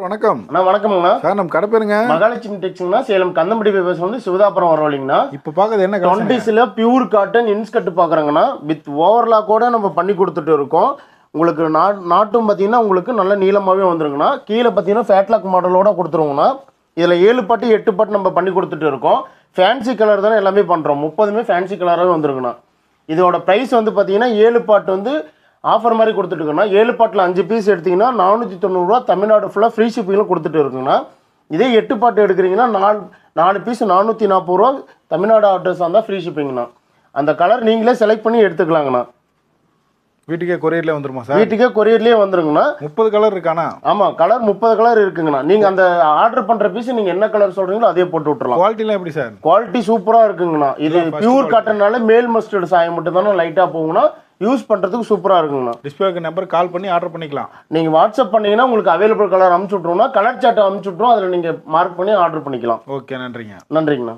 வணக்கம் அண்ணா. வணக்கம்ண்ணா. சார் நம்ம கடை பேருங்க மகாலட்சுமி டெக்ஸ்னா சேலம் கந்தம்படி பேப்பர்ஸ் வந்து சிவதாபுரம் வரவழிங்கண்ணா. இப்போ பார்க்கறது என்ன 20s பியூர் காட்டன் இன்ஸ்கட் பார்க்குறேங்கண்ணா. வித் ஓவர்லாக் கூட நம்ம பண்ணி கொடுத்துட்டு இருக்கோம். உங்களுக்கு நாட்டும் பார்த்தீங்கன்னா உங்களுக்கு நல்ல நீளமாகவே வந்துருங்கண்ணா. கீழே பார்த்தீங்கன்னா ஃபேட்லாக் மாடலோட கொடுத்துருவோங்கண்ணா. இதில் 7 பட்டு 8 பட்டு நம்ம பண்ணி கொடுத்துட்டு இருக்கோம். ஃபேன்சி கலர் தானே எல்லாமே பண்ணுறோம். 30மே ஃபேன்சி கலராகவே வந்துருங்கண்ணா. இதோட ப்ரைஸ் வந்து பார்த்தீங்கன்னா 7 பாட்டு வந்து ஆஃபர் மாதிரி கொடுத்துட்டு இருக்கோண்ணா. 7 பாட்டில் 5 பீஸ் எடுத்திங்கன்னா 490 ரூபா தமிழ்நாடு ஃபுல்லாக ஃப்ரீ ஷிப்பிங்கில் கொடுத்துட்டு இருக்குங்கண்ணா. இதே 8 பாட்டு எடுக்கிறீங்கன்னா 4 பீஸ் 440 ரூபா தமிழ்நாடு ஆர்டர்ஸ் வந்தால் ஃப்ரீ ஷிப்பிங்கண்ணா. அந்த கலர் நீங்களே செலக்ட் பண்ணி எடுத்துக்கலாங்கண்ணா. வீட்டுக்கே கொரியர்லேயே வந்துருமா சார்? வீட்டுக்கே கொரியர்லேயே வந்துருங்கண்ணா. 30 கலர் இருக்காண்ணா? ஆமாம், கலர் 30 கலர் இருக்குங்கண்ணா. நீங்கள் அந்த ஆர்டர் பண்ணுற பீஸ் நீங்கள் என்ன கலர் சொல்கிறீங்களோ அதே போட்டு விட்டுறலாம். குவாலிட்டிலாம் எப்படி சார்? குவாலிட்டி சூப்பராக இருக்குங்கண்ணா. இது பியூர் காட்டன்னால மேல் மஸ்டர்டு சாயம் மட்டும் தானே லைட்டாக போகுங்கண்ணா. யூஸ் பண்ணுறதுக்கு சூப்பராக இருக்குங்கண்ணா. டிஸ்பிளேக்கு நம்பர் கால் பண்ணி ஆர்டர் பண்ணிக்கலாம். நீங்கள் வாட்ஸ்அப் பண்ணீங்கன்னா உங்களுக்கு அவைலபிள் கலர் அனுப்பிச்சு விட்ருவோம்னா கலர் சார்ட் அனுப்பிச்சு விட்ருவோம். அதில் நீங்கள் மார்க் பண்ணி ஆர்டர் பண்ணிக்கலாம். ஓகே, நன்றிங்க. நன்றிங்கண்ணா.